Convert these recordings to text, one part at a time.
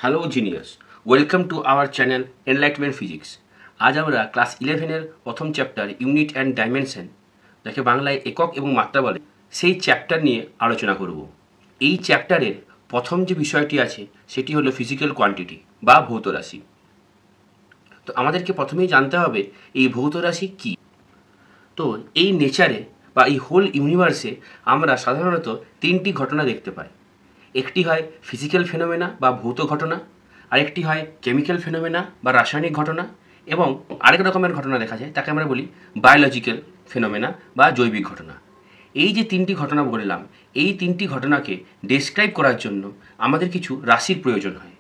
Hello genius, welcome to our channel enlightenment physics. আজ আমরা class 11-এর প্রথম চ্যাপ্টার ইউনিট অ্যান্ড ডাইমেনশন, যাকে বাংলায় একক এবং মাত্রা বলে, সেই চ্যাপ্টার নিয়ে আলোচনা করব। এই চ্যাপ্টারের প্রথম যে বিষয়টি আছে সেটি হলো ফিজিক্যাল কোয়ান্টিটি বা ভৌত রাশি। তো আমাদেরকে প্রথমেই জানতে হবে এই ভৌত রাশি কী। তো এই নেচারে বা এই হোল ইউনিভার্সে আমরা সাধারণত তিনটি ঘটনা দেখতে পাই। একটি হয় ফিজিক্যাল ফেনোমেনা বা ভৌত ঘটনা, আরেকটি হয় কেমিক্যাল ফেনোমেনা বা রাসায়নিক ঘটনা, এবং আরেক রকমের ঘটনা দেখা যায় তাকে আমরা বলি বায়োলজিক্যাল ফেনোমেনা বা জৈবিক ঘটনা। এই যে তিনটি ঘটনা বললাম, এই তিনটি ঘটনাকে ডেসক্রাইব করার জন্য আমাদের কিছু রাশির প্রয়োজন হয়,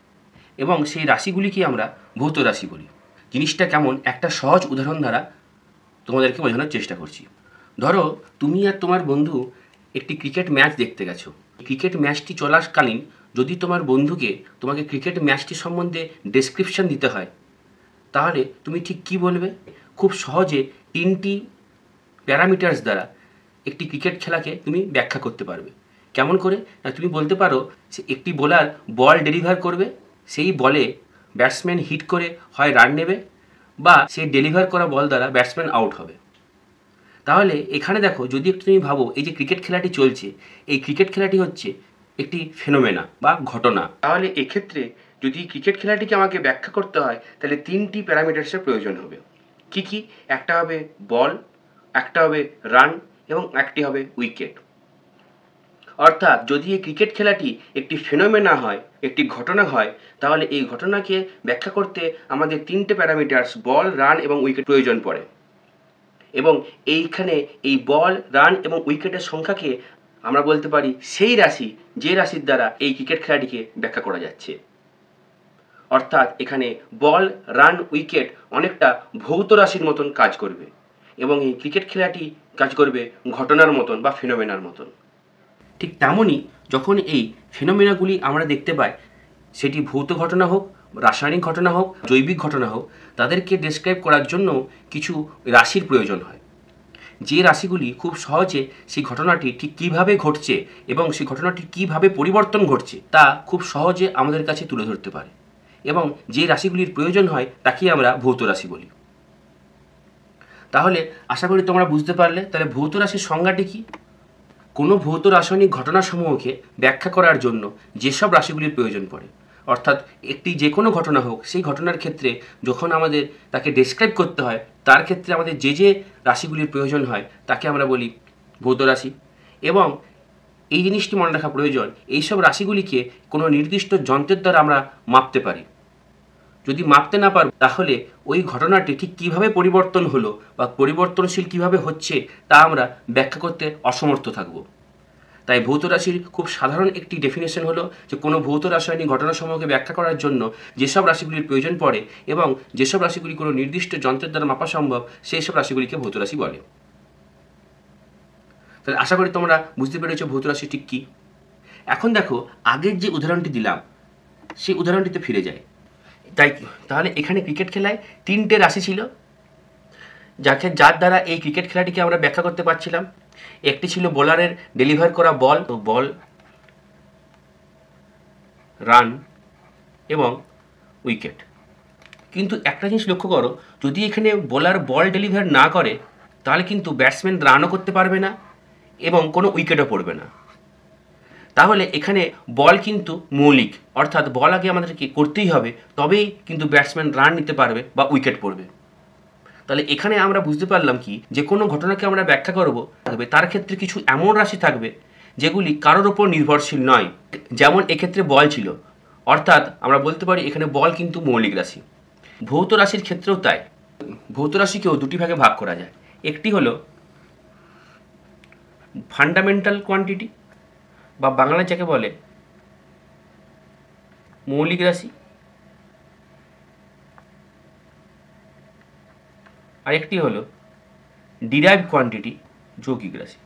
এবং সেই রাশিগুলিকে আমরা ভৌত রাশি বলি। জিনিসটা কেমন একটা সহজ উদাহরণ দ্বারা তোমাদেরকে বোঝানোর চেষ্টা করছি। ধরো তুমি আর তোমার বন্ধু একটি ক্রিকেট ম্যাচ দেখতে গেছো। ক্রিকেট ম্যাচটি চলাকালীন যদি তোমার বন্ধুকে তোমাকে ক্রিকেট ম্যাচটি সম্বন্ধে ডেসক্রিপশন দিতে হয়, তাহলে তুমি ঠিক কী বলবে? খুব সহজে তিনটি প্যারামিটার্স দ্বারা একটি ক্রিকেট খেলাকে তুমি ব্যাখ্যা করতে পারবে। কেমন করে? না, তুমি বলতে পারো যে একটি বোলার বল ডেলিভার করবে, সেই বলে ব্যাটসম্যান হিট করে হয় রান নেবে, বা সেই ডেলিভার করা বল দ্বারা ব্যাটসম্যান আউট হবে। তাহলে এখানে দেখো, যদি একটু তুমি ভাবো এই যে ক্রিকেট খেলাটি চলছে, এই ক্রিকেট খেলাটি হচ্ছে একটি ফেনোমেনা বা ঘটনা। তাহলে এক্ষেত্রে যদি ক্রিকেট খেলাটিকে আমাকে ব্যাখ্যা করতে হয়, তাহলে তিনটি প্যারামিটার্সের প্রয়োজন হবে। কি কি? একটা হবে বল, একটা হবে রান, এবং একটি হবে উইকেট। অর্থাৎ যদি এই ক্রিকেট খেলাটি একটি ফেনোমেনা হয়, একটি ঘটনা হয়, তাহলে এই ঘটনাকে ব্যাখ্যা করতে আমাদের তিনটে প্যারামিটার্স বল, রান এবং উইকেট প্রয়োজন পড়ে। এবং এইখানে এই বল, রান এবং উইকেটের সংখ্যাকে আমরা বলতে পারি সেই রাশি যে রাশির দ্বারা এই ক্রিকেট খেলাটিকে ব্যাখ্যা করা যাচ্ছে। অর্থাৎ এখানে বল, রান, উইকেট অনেকটা ভৌত রাশির মতন কাজ করবে, এবং এই ক্রিকেট খেলাটি কাজ করবে ঘটনার মতন বা ফিনোমেনার মতন। ঠিক তেমনই যখন এই ফিনোমেনাগুলি আমরা দেখতে পাই, সেটি ভৌত ঘটনা হোক, রাসায়নিক ঘটনা হোক, জৈবিক ঘটনা হোক, তাদেরকে ডেসক্রাইব করার জন্য কিছু রাশির প্রয়োজন হয়। যে রাশিগুলি খুব সহজে সেই ঘটনাটি ঠিক কীভাবে ঘটছে এবং সেই ঘটনাটি কীভাবে পরিবর্তন ঘটছে তা খুব সহজে আমাদের কাছে তুলে ধরতে পারে, এবং যে রাশিগুলির প্রয়োজন হয় তাকেই আমরা ভৌত রাশি বলি। তাহলে আশা করি তোমরা বুঝতে পারলে। তাহলে ভৌত রাশির সংজ্ঞাটি কী? কোনো ভৌত রাসায়নিক ঘটনাসমূহকে ব্যাখ্যা করার জন্য যেসব রাশিগুলির প্রয়োজন পড়ে, অর্থাৎ একটি যে কোনো ঘটনা হোক, সেই ঘটনার ক্ষেত্রে যখন আমাদের তাকে ডেসক্রাইব করতে হয়, তার ক্ষেত্রে আমাদের যে যে রাশিগুলির প্রয়োজন হয় তাকে আমরা বলি ভৌত রাশি। এবং এই জিনিসটি মনে রাখা প্রয়োজন, এইসব রাশিগুলিকে কোনো নির্দিষ্ট যন্ত্রের দ্বারা আমরা মাপতে পারি। যদি মাপতে না পারব, তাহলে ওই ঘটনাটি ঠিক কীভাবে পরিবর্তন হলো বা পরিবর্তনশীল কীভাবে হচ্ছে তা আমরা ব্যাখ্যা করতে অসমর্থ থাকব। তাই ভৌত রাশির খুব সাধারণ একটি ডেফিনেশন হলো যে কোনো ভৌত রাসায়নিক ঘটনাসমূহকে ব্যাখ্যা করার জন্য যেসব রাশিগুলির প্রয়োজন পড়ে এবং যেসব রাশিগুলি কোনো নির্দিষ্ট যন্ত্রের দ্বারা মাপা সম্ভব, সেই সব রাশিগুলিকে ভৌত রাশি বলে। তাহলে আশা করি তোমরা বুঝতে পেরেছো ভৌত রাশি ঠিক কী। এখন দেখো, আগের যে উদাহরণটি দিলাম সেই উদাহরণটিতে ফিরে যায়। তাহলে এখানে ক্রিকেট খেলায় তিনটে রাশি ছিল যার দ্বারা এই ক্রিকেট খেলাটিকে আমরা ব্যাখ্যা করতে পারছিলাম। একটি ছিল বোলারের ডেলিভার করা বল, রান এবং উইকেট। কিন্তু একটা জিনিস লক্ষ্য করো, যদি এখানে বোলার বল ডেলিভার না করে, তাহলে কিন্তু ব্যাটসম্যান রানও করতে পারবে না এবং কোনো উইকেটও পড়বে না। তাহলে এখানে বল কিন্তু মৌলিক, অর্থাৎ বল আগে আমাদেরকে করতেই হবে, তবেই কিন্তু ব্যাটসম্যান রান নিতে পারবে বা উইকেট পড়বে। তাহলে এখানে আমরা বুঝতে পারলাম কি, যে কোনো ঘটনাকে আমরা ব্যাখ্যা করব, তার ক্ষেত্রে কিছু এমন রাশি থাকবে যেগুলি কারোর ওপর নির্ভরশীল নয়। যেমন এক্ষেত্রে বল ছিল, অর্থাৎ আমরা বলতে পারি এখানে বল কিন্তু মৌলিক রাশি। ভৌত রাশির ক্ষেত্রেও তাই। ভৌত রাশিকেও দুটি ভাগে ভাগ করা যায়। একটি হলো ফান্ডামেন্টাল কোয়ান্টিটি বা বাংলায় যাকে বলে মৌলিক রাশি, আরেকটি হলো ডিরাইভ কোয়ান্টিটি, যৌগিক রাশি।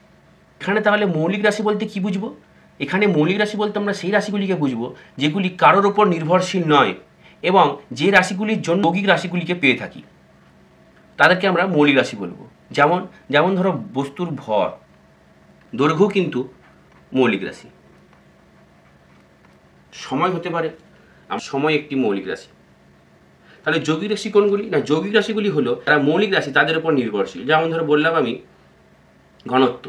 এখানে তাহলে মৌলিক রাশি বলতে কি বুঝবো? এখানে মৌলিক রাশি বলতে আমরা সেই রাশিগুলিকে বুঝবো যেগুলি কারোর ওপর নির্ভরশীল নয়, এবং যে রাশিগুলির জন্য যৌগিক রাশিগুলিকে পেয়ে থাকি তাদেরকে আমরা মৌলিক রাশি বলবো। যেমন ধরো বস্তুর ভর, দৈর্ঘ্য কিন্তু মৌলিক রাশি। সময় হতে পারে সময় একটি মৌলিক রাশি। তাহলে যৌগিক রাশি কোনগুলি? না, যৌগিক রাশিগুলি হলো তারা মৌলিক রাশি, তাদের উপর নির্ভরশীল। যেমন ধরো বললাম আমি ঘনত্ব,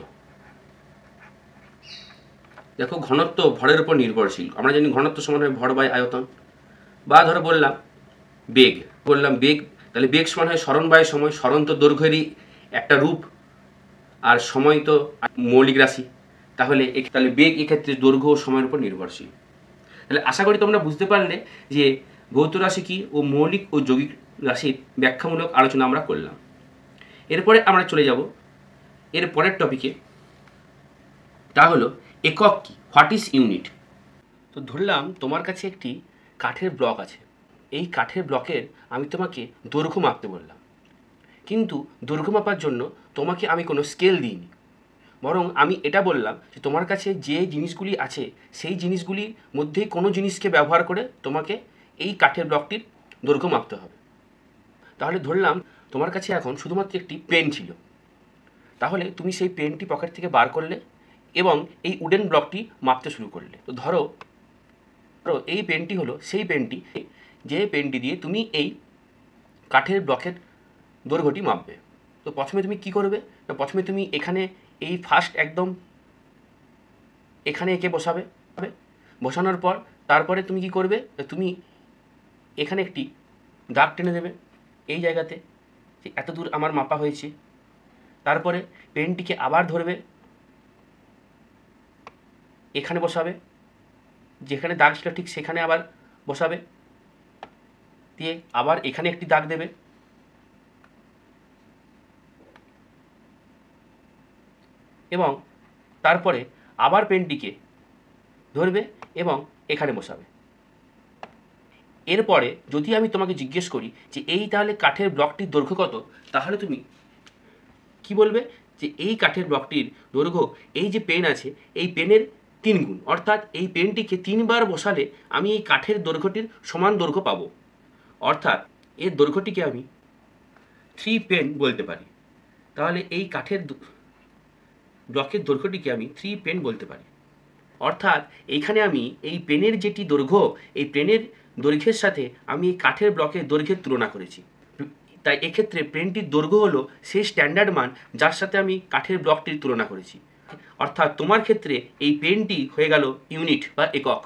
দেখো ঘনত্ব ভরের উপর নির্ভরশীল, আমরা জানি ঘনত্ব সমান হয় ভর বাই আয়তন। বা ধরো বললাম বেগ, বেগ, তাহলে বেগ সমান হয় সরণ বাই সময়, সরণ তো দৈর্ঘ্যেরই একটা রূপ, আর সময় তো মৌলিক রাশি। তাহলে বেগ এক্ষেত্রে দৈর্ঘ্য ও সময়ের উপর নির্ভরশীল। তাহলে আশা করি তোমরা বুঝতে পারলে যে ভৌত রাশি কী ও মৌলিক ও যৌগিক রাশির ব্যাখ্যামূলক আলোচনা আমরা করলাম। এরপরে আমরা চলে যাব এর পরের টপিকে, তা হলো একক কী, হোয়াট ইজ ইউনিট। তো ধরলাম তোমার কাছে একটি কাঠের ব্লক আছে, এই কাঠের ব্লকের আমি তোমাকে দৈর্ঘ্য মাপতে বললাম, কিন্তু দৈর্ঘ্য মাপার জন্য তোমাকে আমি কোনো স্কেল দিইনি, বরং আমি এটা বললাম যে তোমার কাছে যে জিনিসগুলি আছে সেই জিনিসগুলির মধ্যে কোনো জিনিসকে ব্যবহার করে তোমাকে এই কাঠের ব্লকটির দৈর্ঘ্য মাপতে হবে। তাহলে ধরলাম তোমার কাছে এখন শুধুমাত্র একটি পেন ছিল, তাহলে তুমি সেই পেনটি পকেট থেকে বার করলে এবং এই উডেন ব্লকটি মাপতে শুরু করলে। তো ধরো এই পেনটি হলো সেই পেনটি, যে পেনটি দিয়ে তুমি এই কাঠের ব্লকের দৈর্ঘ্যটি মাপবে। তো প্রথমে তুমি কি করবে না, প্রথমে তুমি এখানে এই ফার্স্ট একদম এখানে এঁকে বসাবে, বসানোর পর তারপরে তুমি কি করবে, তুমি এখানে একটি দাগ টেনে দেবে এই জায়গাতে যে এত দূর আমার মাপা হয়েছে। তারপরে পেনটিকে আবার ধরবে, এখানে বসাবে, যেখানে দাগ ছিল ঠিক সেখানে আবার বসাবে, দিয়ে আবার এখানে একটি দাগ দেবে, এবং তারপরে আবার পেনটিকে ধরবে এবং এখানে বসাবে। এরপরে যদি আমি তোমাকে জিজ্ঞেস করি যে এই তাহলে কাঠের ব্লকটির দৈর্ঘ্য কত, তাহলে তুমি কি বলবে যে এই কাঠের ব্লকটির দৈর্ঘ্য, এই যে পেন আছে এই পেনের 3 গুণ, অর্থাৎ এই পেনটিকে 3 বার বসালে আমি এই কাঠের দৈর্ঘ্যটির সমান দৈর্ঘ্য পাবো, অর্থাৎ এর দৈর্ঘ্যটিকে আমি 3 পেন বলতে পারি। তাহলে এই কাঠের ব্লকের দৈর্ঘ্যটিকে আমি 3 পেন বলতে পারি, অর্থাৎ এইখানে আমি এই পেনের যেটি দৈর্ঘ্য, এই পেনের দৈর্ঘ্যের সাথে আমি এই কাঠের ব্লকের দৈর্ঘ্যের তুলনা করেছি। তাই এক্ষেত্রে পেনটির দৈর্ঘ্য হলো সেই স্ট্যান্ডার্ড মান যার সাথে আমি কাঠের ব্লকটির তুলনা করেছি, অর্থাৎ তোমার ক্ষেত্রে এই পেনটি হয়ে গেল ইউনিট বা একক।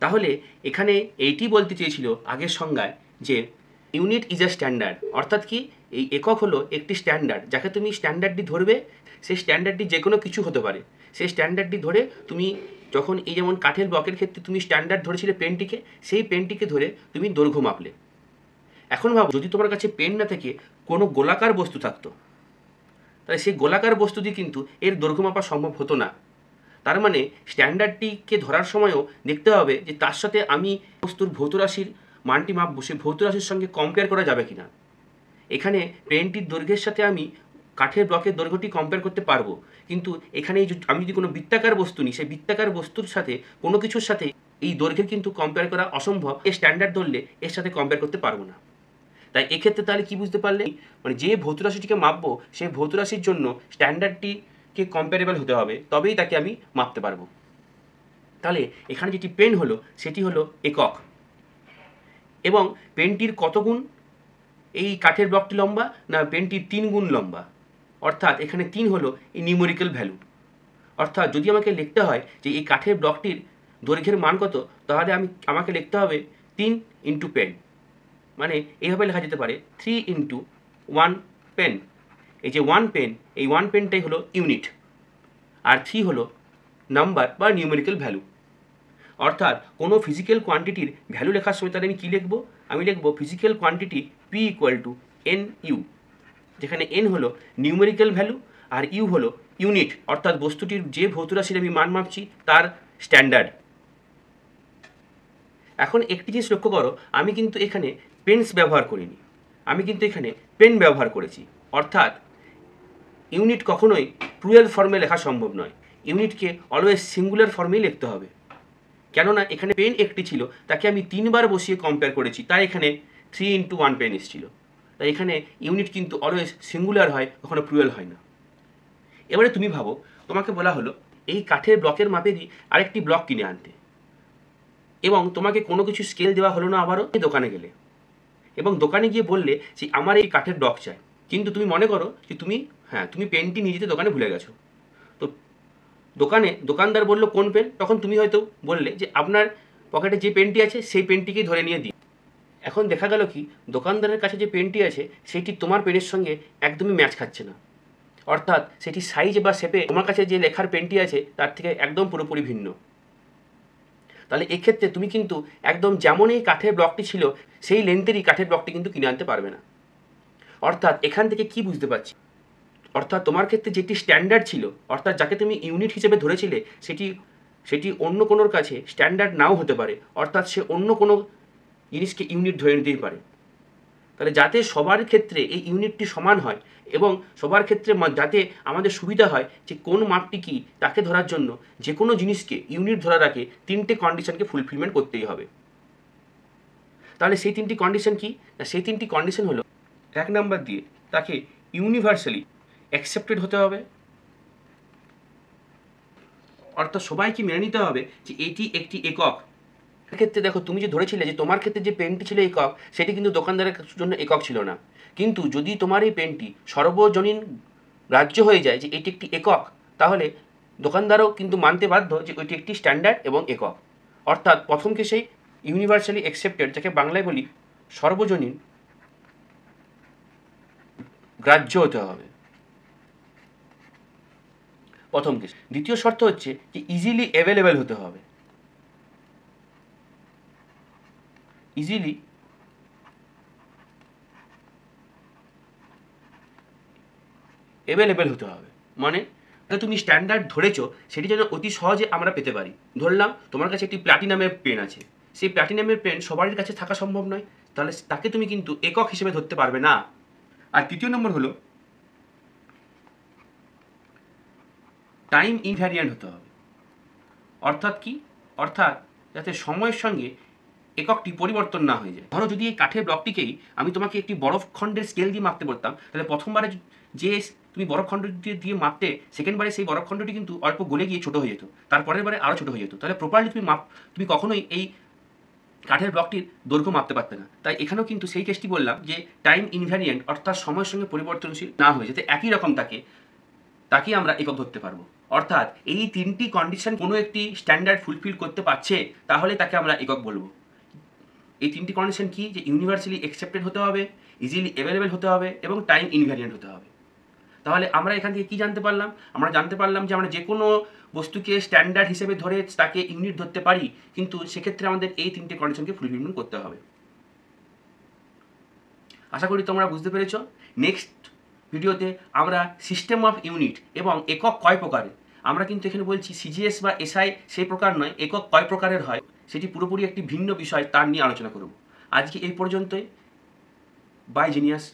তাহলে এখানে এইটি বলতে চেয়েছিল আগের সংজ্ঞায় যে ইউনিট ইজ আ স্ট্যান্ডার্ড, অর্থাৎ কি এই একক হলো একটি স্ট্যান্ডার্ড, যাকে তুমি স্ট্যান্ডার্ডটি ধরবে, সেই স্ট্যান্ডার্ডটি যে কোনো কিছু হতে পারে, সেই স্ট্যান্ডার্ডটি ধরে তুমি যখন এই যেমন কাঠের ব্লকের ক্ষেত্রে তুমি স্ট্যান্ডার্ড ধরেছিলে পেনটিকে, সেই পেনটিকে ধরে তুমি দৈর্ঘ্য মাপলে। এখন ভাবো যদি তোমার কাছে পেন না থেকে কোনো গোলাকার বস্তু থাকতো, তাহলে সেই গোলাকার বস্তু দিয়ে কিন্তু এর দৈর্ঘ্য মাপা সম্ভব হতো না। তার মানে স্ট্যান্ডার্ডটিকে ধরার সময়ও দেখতে হবে যে তার সাথে আমি বস্তুর ভৌত রাশির মানটি মাপবো, সেই ভৌত রাশির সঙ্গে কম্পেয়ার করা যাবে কিনা। এখানে পেনটির দৈর্ঘ্যের সাথে আমি কাঠের ব্লকের দৈর্ঘ্যটি কম্পেয়ার করতে পারবো, কিন্তু এখানে আমি যদি কোনো বৃত্তাকার বস্তু নিই, সেই বৃত্তাকার বস্তুর সাথে কোনো কিছুর সাথে এই দৈর্ঘ্যের কিন্তু কম্পেয়ার করা অসম্ভব। এই স্ট্যান্ডার্ড ধরলে এর সাথে কম্পেয়ার করতে পারবো না। তাই এক্ষেত্রে তাহলে কি বুঝতে পারলে, মানে যে ভৌত রাশিটিকে মাপবো সেই ভৌত রাশির জন্য স্ট্যান্ডার্ডটিকে কম্পারেবল হতে হবে, তবেই তাকে আমি মাপতে পারবো। তাহলে এখানে যেটি পেন হলো সেটি হলো একক, এবং পেনটির কত গুণ এই কাঠের ব্লকটি লম্বা, না পেনটির 3 গুণ লম্বা, অর্থাৎ এখানে 3 হলো এই নিউমেরিক্যাল ভ্যালু। অর্থাৎ যদি আমাকে লিখতে হয় যে এই কাঠের ব্লকটির দৈর্ঘ্যের মান কত, তাহলে আমাকে লিখতে হবে 3 ইন্টু পেন, মানে এইভাবে লেখা যেতে পারে 3 ইন্টু 1 পেন। এই যে 1 পেন, এই 1 পেনটাই হলো ইউনিট, আর 3 হলো নাম্বার বা নিউমেরিক্যাল ভ্যালু। অর্থাৎ কোনো ফিজিক্যাল কোয়ান্টিটির ভ্যালু লেখার সময় তাহলে আমি কী লিখবো, আমি লিখবো physical quantity P equal to N U, যেখানে এন হলো নিউমেরিক্যাল ভ্যালু আর ইউ হলো ইউনিট, অর্থাৎ বস্তুটির যে ভৌত রাশির আমি মান মাপছি তার স্ট্যান্ডার্ড। এখন একটি জিনিস লক্ষ্য করো, আমি কিন্তু এখানে পেন্স ব্যবহার করিনি, আমি কিন্তু এখানে পেন ব্যবহার করেছি। অর্থাৎ ইউনিট কখনোই প্লুরাল ফর্মে লেখা সম্ভব নয়, ইউনিটকে অলওয়েজ সিঙ্গুলার ফর্মেই লিখতে হবে। কেননা এখানে পেন একটি ছিল, তাকে আমি 3 বার বসিয়ে কম্পেয়ার করেছি, তাই এখানে 3 ইন্টু 1 পেন এসেছিল। তাই এখানে ইউনিট কিন্তু অলওয়েজ সিঙ্গুলার হয়, কখনো প্লুরাল হয় না। এবারে তুমি ভাবো, তোমাকে বলা হলো এই কাঠের ব্লকের মাপেরই আরেকটি ব্লক কিনে আনতে। এবং তোমাকে কোনো কিছু স্কেল দেওয়া হলো না আবারও দোকানে গেলে এবং দোকানে গিয়ে বললে যে আমার এই কাঠের ব্লক চাই, কিন্তু তুমি মনে করো যে তুমি পেনটি নিয়ে যেতে দোকানে ভুলে গেছো। তো দোকানদার বললো কোন পেন, তখন তুমি হয়তো বললে যে আপনার পকেটে যে পেনটি আছে সেই পেনটিকেই ধরে নিয়ে দিই। এখন দেখা গেল কি দোকানদারের কাছে যে পেনটি আছে সেটি তোমার পেনের সঙ্গে একদমই ম্যাচ খাচ্ছে না, অর্থাৎ সেটি সাইজ বা শেপে তোমার কাছে যে লেখার পেনটি আছে তার থেকে একদম পুরোপুরি ভিন্ন। তাহলে এক্ষেত্রে তুমি কিন্তু একদম যেমনই কাঠের ব্লকটি ছিল সেই লেন্থেরই কাঠের ব্লকটি কিন্তু কিনে আনতে পারবে না। অর্থাৎ এখান থেকে কি বুঝতে পারছি, অর্থাৎ তোমার ক্ষেত্রে যেটি স্ট্যান্ডার্ড ছিল, অর্থাৎ যাকে তুমি ইউনিট হিসেবে ধরেছিলে সেটি অন্য কোনোর কাছে স্ট্যান্ডার্ড নাও হতে পারে, অর্থাৎ সে অন্য কোনো জিনিসকে ইউনিট ধরে নিতেই পারে। তাহলে যাতে সবার ক্ষেত্রে এই ইউনিটটি সমান হয় এবং সবার ক্ষেত্রে যাতে আমাদের সুবিধা হয় যে কোন মাপটি কী তাকে ধরার জন্য যে কোনো জিনিসকে ইউনিট ধরার আগে 3টে কন্ডিশনকে ফুলফিলমেন্ট করতেই হবে। তাহলে সেই 3টি কন্ডিশন কি না, সেই 3টি কন্ডিশন হলো 1 নাম্বার দিয়ে তাকে ইউনিভার্সালি অ্যাকসেপ্টেড হতে হবে, অর্থাৎ সবাইকে মেনে নিতে হবে যে এটি একটি একক। ক্ষেত্রে দেখো তুমি যে ধরেছিলে যে তোমার ক্ষেত্রে যে পেনটি ছিল একক, সেটি কিন্তু দোকানদারের জন্য একক ছিল না। কিন্তু যদি তোমার এই পেনটি সর্বজনীন গ্রাহ্য হয়ে যায় যে এটি একটি একক, তাহলে দোকানদারও কিন্তু মানতে বাধ্য যে ওইটি একটি স্ট্যান্ডার্ড এবং একক। অর্থাৎ প্রথমকে সেই ইউনিভার্সালি অ্যাকসেপ্টেড, যাকে বাংলায় বলি সর্বজনীন গ্রাহ্য হতে হবে প্রথম কেস। দ্বিতীয় শর্ত হচ্ছে যে ইজিলি অ্যাভেলেবেল হতে হবে, ইজিলি অ্যাভেলেবেল হতে হবে, মানে তুমি স্ট্যান্ডার্ড ধরেছো সেটি যেন অতি সহজে আমরা পেতে পারি। ধরলাম তোমার কাছে একটি প্ল্যাটিনামের পেন আছে, সেই প্ল্যাটিনামের পেন সবারই কাছে থাকা সম্ভব নয়, তাহলে তাকে তুমি কিন্তু একক হিসেবে ধরতে পারবে না। আর তৃতীয় নম্বর হলো টাইম ইনভ্যারিয়েন্ট হতে হবে। অর্থাৎ কি, অর্থাৎ যাতে সময়ের সঙ্গে এককটি পরিবর্তন না হয়ে যায়। ধরো যদি এই কাঠের ব্লকটিকেই আমি তোমাকে একটি বরফ খণ্ডের স্কেল দিয়ে মাপতে বলতাম, তাহলে প্রথমবারে যে তুমি বরফ খণ্ড দিয়ে মাপতে, সেকেন্ডবারে সেই বরফ খণ্ডটি কিন্তু অল্প গলে গিয়ে ছোটো হয়ে যেত, তারপরের বারে আরও ছোটো হয়ে যেত। তাহলে প্রপারলি তুমি কখনোই এই কাঠের ব্লকটির দৈর্ঘ্য মাপতে পারতে না। তাই এখানেও কিন্তু সেই কেসটি বললাম যে টাইম ইনভ্যারিয়েন্ট, অর্থাৎ সময়ের সঙ্গে পরিবর্তনশীল না হয়ে যাতে একই রকম তাকে আমরা একক ধরতে পারবো। অর্থাৎ এই 3টি কন্ডিশন কোনো একটি স্ট্যান্ডার্ড ফুলফিল করতে পারছে, তাহলে তাকে আমরা একক বলবো। এই 3টি কন্ডিশন কি, যে ইউনিভার্সালি অ্যাকসেপ্টেড হতে হবে, ইজিলি অ্যাভেলেবেল হতে হবে এবং টাইম ইনভ্যারিয়েন্ট হতে হবে। তাহলে আমরা এখান থেকে কী জানতে পারলাম, আমরা জানতে পারলাম যে আমরা যে কোনো বস্তুকে স্ট্যান্ডার্ড হিসেবে ধরে তাকে ইউনিট ধরতে পারি, কিন্তু সেক্ষেত্রে আমাদের এই 3টে কন্ডিশনকে ফুলফিলমেন্ট করতে হবে। আশা করি তোমরা বুঝতে পেরেছ। নেক্সট ভিডিওতে আমরা সিস্টেম অফ ইউনিট এবং একক কয় প্রকারের, আমরা কিন্তু এখানে বলছি সিজিএস বা এসআই সেই প্রকার নয়, একক কয় প্রকারের হয় সেটি পুরোপুরি একটি ভিন্ন বিষয়, তার নিয়ে আলোচনা করব। আজকে এই পর্যন্তই। Bye genius.